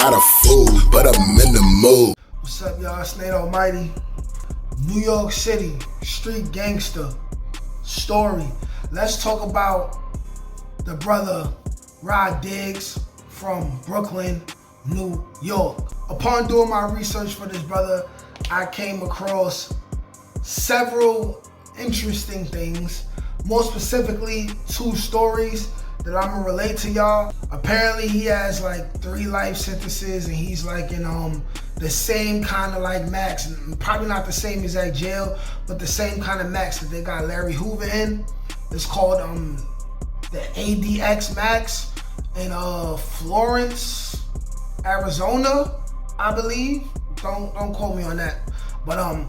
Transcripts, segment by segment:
not a fool, but I'm in the mood. What's up, y'all? It's Nate Almighty. New York City, street gangster story. Let's talk about the brother Rahdiggs from Brooklyn, New York. Upon doing my research for this brother, I came across several interesting things, more specifically 2 stories that I'm gonna relate to y'all. Apparently he has like 3 life sentences and he's like in the same kind of like max, probably not the same exact jail, but the same kind of max that they got Larry Hoover in. It's called the ADX max in Florence, Arizona, I believe. Don't quote me on that. But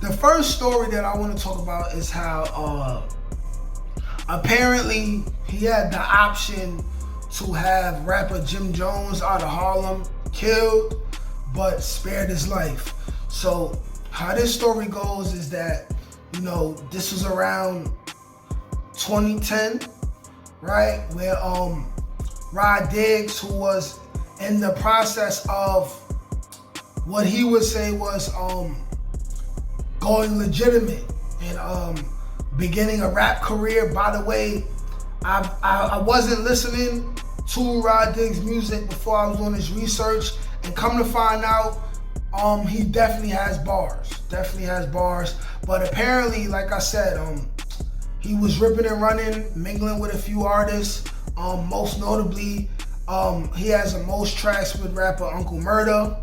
the first story that I want to talk about is how apparently he had the option to have rapper Jim Jones out of Harlem killed, but spared his life. So how this story goes is that, you know, this was around 2010, right? Where Rahdiggs, who was in the process of what he would say was going legitimate and beginning a rap career. By the way, I wasn't listening to Rahdiggs' music before I was doing this research, and come to find out, he definitely has bars. But apparently, like I said, he was ripping and running, mingling with a few artists. Most notably, he has the most tracks with rapper Uncle Murder.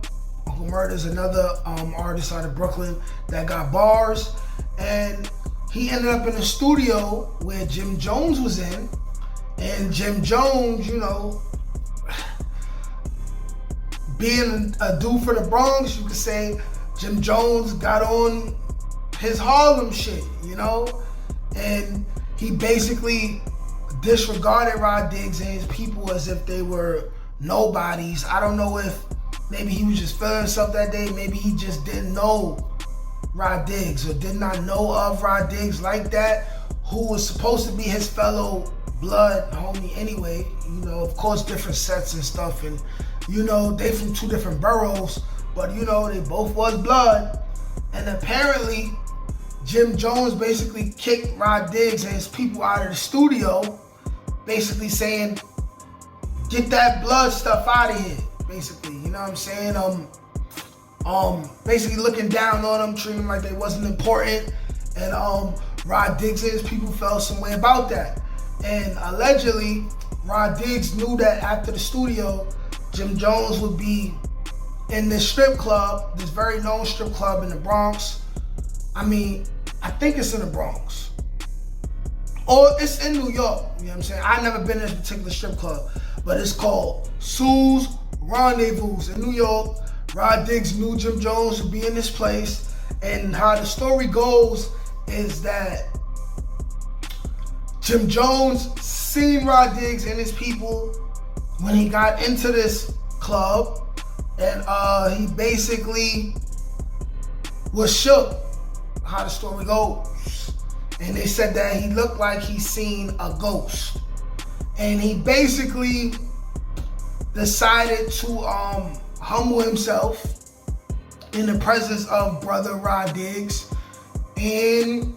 Uncle Murder is another artist out of Brooklyn that got bars. And he ended up in a studio where Jim Jones was in. And Jim Jones, you know, being a dude for the Bronx, you could say Jim Jones got on his Harlem shit, you know? And he basically disregarded Rahdiggs and his people as if they were nobodies. I don't know if maybe he was just feeling himself that day. Maybe he just didn't know Rahdiggs or did not know of Rahdiggs like that, who was supposed to be his fellow blood homie anyway. You know, of course, different sets and stuff, and you know, they from 2 different boroughs, but you know, they both was blood. And apparently, Jim Jones basically kicked Rahdiggs and his people out of the studio, basically saying, get that blood stuff out of here, basically, you know what I'm saying? Basically looking down on them, treating them like they wasn't important, and Rahdiggs and his people felt some way about that. And allegedly, Rahdiggs knew that after the studio, Jim Jones would be in this strip club, this very known strip club in the Bronx. I mean, I think it's in the Bronx. Or it's in New York, you know what I'm saying? I've never been in this particular strip club, but it's called Sue's Rendezvous in New York. Rahdiggs knew Jim Jones would be in this place. And how the story goes is that Jim Jones seen Rahdiggs and his people when he got into this club, and he basically was shook, how the story goes. And they said that he looked like he seen a ghost. And he basically decided to humble himself in the presence of brother Rahdiggs, and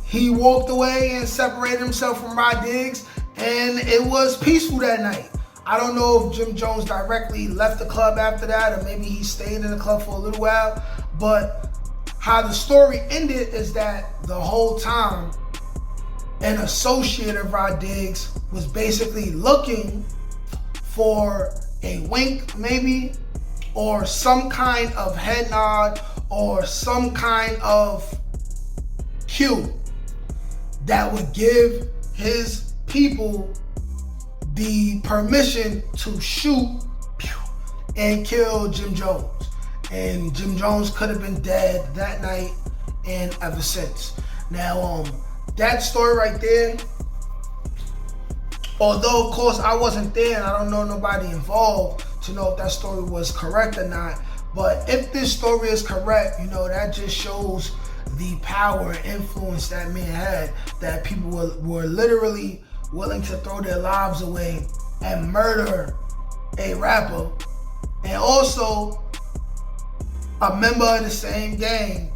he walked away and separated himself from Rahdiggs, and it was peaceful that night. I don't know if Jim Jones directly left the club after that, or maybe he stayed in the club for a little while, but how the story ended is that the whole time an associate of Rahdiggs was basically looking for a wink maybe, or some kind of head nod, or some kind of cue that would give his people the permission to shoot and kill Jim Jones. And Jim Jones could have been dead that night and ever since. Now, that story right there, although of course I wasn't there and I don't know nobody involved to know if that story was correct or not, but if this story is correct, you know, that just shows the power and influence that man had, that people were literally willing to throw their lives away and murder a rapper and also a member of the same gang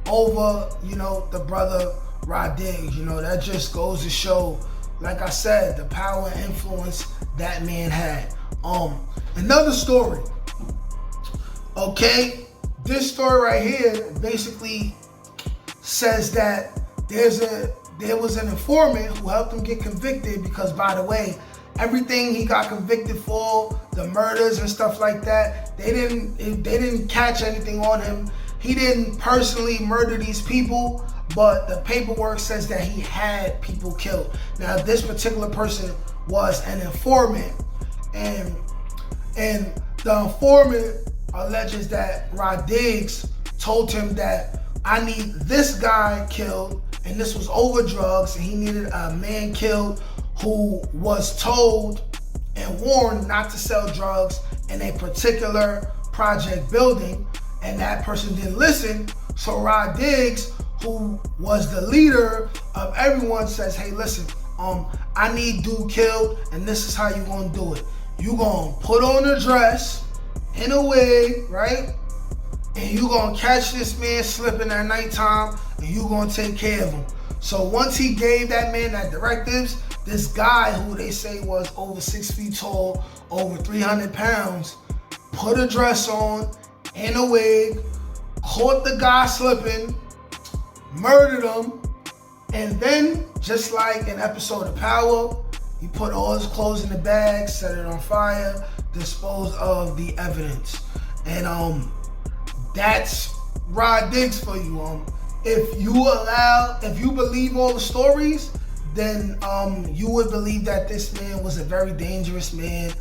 over, the brother Rahdiggs. That just goes to show, like I said, the power and influence that man had. Another story. Okay, this story right here basically says that there was an informant who helped him get convicted because, by the way, everything he got convicted for, the murders and stuff like that, they didn't catch anything on him. He didn't personally murder these people, but the paperwork says that he had people killed. Now, this particular person was an informant, and the informant alleges that Rahdiggs told him that I need this guy killed, and this was over drugs, and he needed a man killed who was told and warned not to sell drugs in a particular project building, and that person didn't listen. So Rahdiggs, who was the leader of everyone, says, hey, listen, I need dude killed, and this is how you gonna do it. You gonna put on a dress and a wig, right? And you gonna catch this man slipping at nighttime, and you gonna take care of him. So once he gave that man that directives, this guy who they say was over 6 feet tall, over 300 pounds, put a dress on and a wig, caught the guy slipping, murdered him, and then, just like an episode of Power, he put all his clothes in the bag, set it on fire, disposed of the evidence. And that's Rahdiggs for you. If you believe all the stories, then you would believe that this man was a very dangerous man,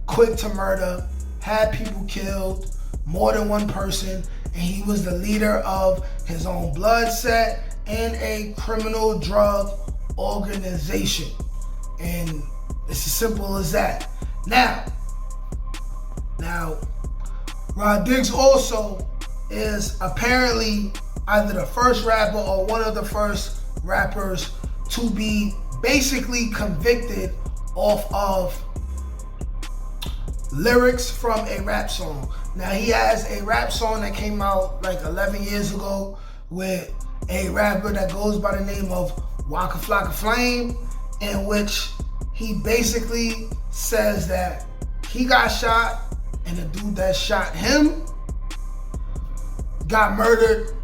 quick to murder, had people killed, more than one person, and he was the leader of his own blood set and a criminal drug organization. And it's as simple as that. Now, Rahdiggs also is apparently either the first rapper or one of the first rappers to be basically convicted off of lyrics from a rap song. Now, he has a rap song that came out like 11 years ago with a rapper that goes by the name of Waka Flocka Flame, in which he basically says that he got shot and the dude that shot him got murdered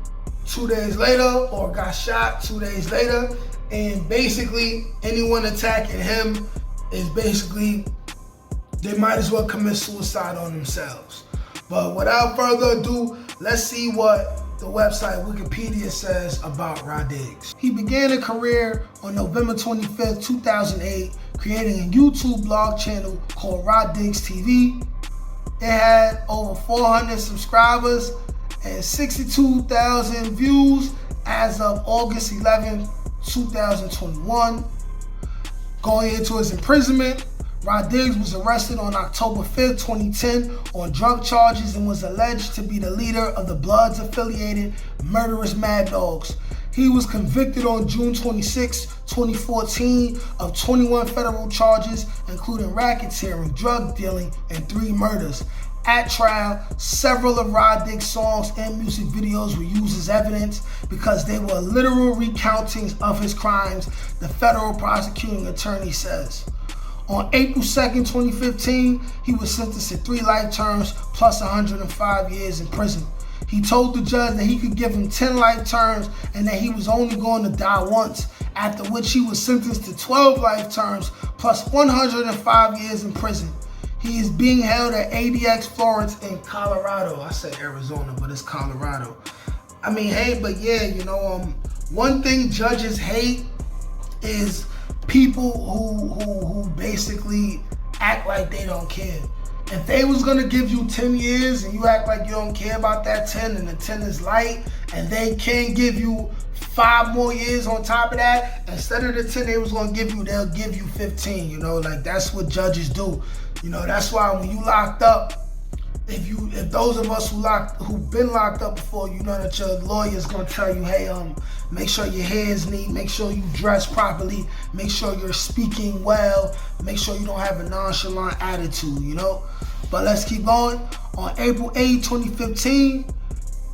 2 days later, or got shot 2 days later, and basically anyone attacking him is basically, they might as well commit suicide on themselves. But without further ado, let's see what the website Wikipedia says about Rahdiggs. He began a career on November 25th, 2008, creating a YouTube blog channel called Rahdiggs TV. It had over 400 subscribers and 62,000 views as of August 11, 2021. Going into his imprisonment, Rahdiggs was arrested on October 5th, 2010 on drug charges and was alleged to be the leader of the Bloods-affiliated murderous Mad Dogs. He was convicted on June 26, 2014 of 21 federal charges, including racketeering, drug dealing, and 3 murders. At trial, several of Rahdiggs' songs and music videos were used as evidence because they were literal recountings of his crimes, the federal prosecuting attorney says. On April 2nd, 2015, he was sentenced to 3 life terms plus 105 years in prison. He told the judge that he could give him 10 life terms and that he was only going to die once, after which he was sentenced to 12 life terms plus 105 years in prison. He is being held at ADX Florence in Colorado. I said Arizona, but it's Colorado. I mean, hey, but yeah, one thing judges hate is people who basically act like they don't care. If they was gonna give you 10 years and you act like you don't care about that 10 and the 10 is light, and they can give you 5 more years on top of that, instead of the 10 they was gonna give you, they'll give you 15, like that's what judges do. That's why when you locked up if those of us who've been locked up before, you know that your lawyer's gonna tell you, hey, make sure your hair is neat, make sure you dress properly, make sure you're speaking well, make sure you don't have a nonchalant attitude, you know? But let's keep going. On April 8, 2015,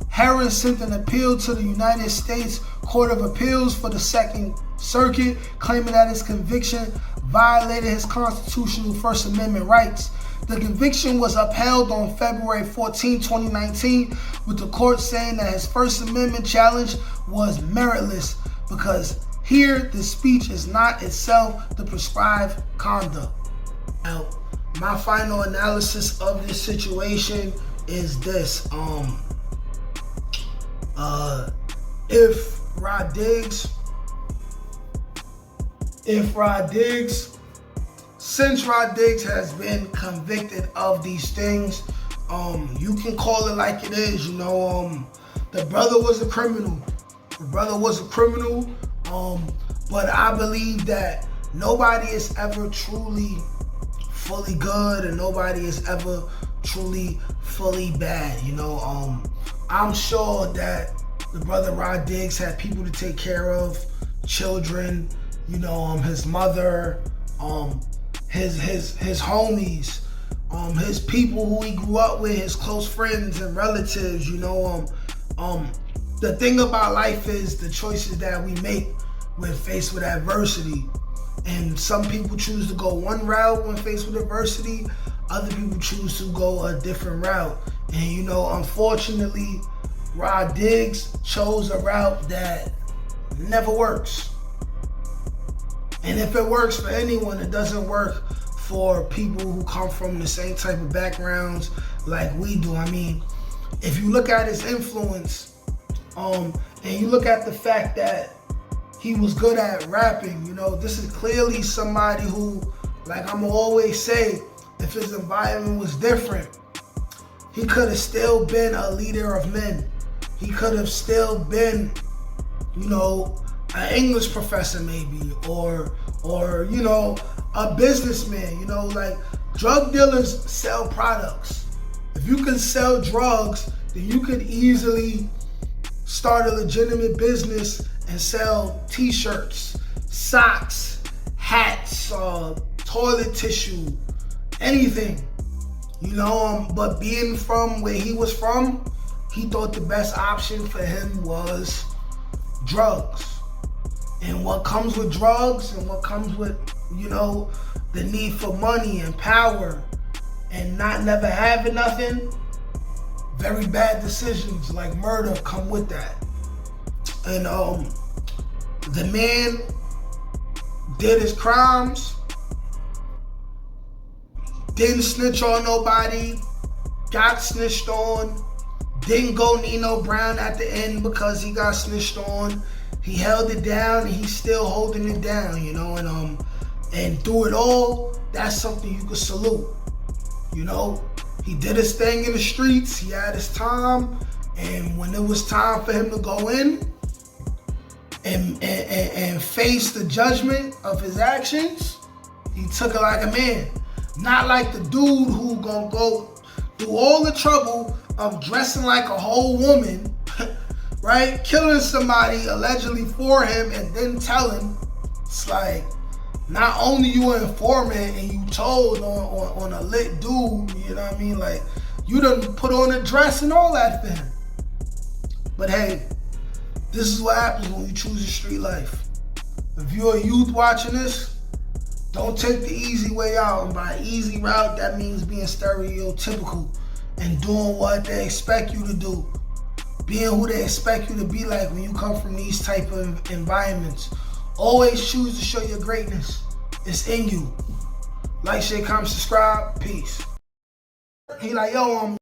Harris sent an appeal to the United States Court of Appeals for the Second Circuit, claiming that his conviction violated his constitutional First Amendment rights. The conviction was upheld on February 14, 2019, with the court saying that his First Amendment challenge was meritless because here the speech is not itself the prescribed conduct. Now, my final analysis of this situation is this. Since rahdiggs has been convicted of these things, you can call it like it is, you know. The brother was a criminal. But I believe that nobody is ever truly fully good and nobody is ever truly fully bad, you know. I'm sure that the brother rahdiggs had people to take care of, children, you know, his mother, his homies, his people who he grew up with, his close friends and relatives, you know. The thing about life is the choices that we make when faced with adversity. And some people choose to go one route when faced with adversity. Other people choose to go a different route. And you know, unfortunately, rahdiggs chose a route that never works. And if it works for anyone, it doesn't work for people who come from the same type of backgrounds like we do. I mean, if you look at his influence, and you look at the fact that he was good at rapping, you know, this is clearly somebody who, like I'm always say, if his environment was different, he could have still been a leader of men. He could have still been, you know, an English professor maybe, or you know, a businessman. You know, like drug dealers sell products. If you can sell drugs, then you could easily start a legitimate business and sell t-shirts, socks, hats, toilet tissue, anything. You know, but being from where he was from, he thought the best option for him was drugs. And what comes with drugs and what comes with, you know, the need for money and power and never having nothing, very bad decisions like murder come with that. And the man did his crimes, didn't snitch on nobody, got snitched on, didn't go Nino Brown at the end because he got snitched on. He held it down and he's still holding it down, you know, and through it all, that's something you could salute. You know, he did his thing in the streets, he had his time, and when it was time for him to go in and face the judgment of his actions, he took it like a man. Not like the dude who gonna go through all the trouble of dressing like a whole woman, right? Killing somebody allegedly for him and then tell him. It's like, not only you an informant and you told on a lit dude, you know what I mean? Like, you done put on a dress and all that for him. But hey, this is what happens when you choose a street life. If you're a youth watching this, don't take the easy way out. And by easy route, that means being stereotypical and doing what they expect you to do. Being who they expect you to be like when you come from these type of environments. Always choose to show your greatness. It's in you. Like, share, comment, subscribe. Peace. He like, yo,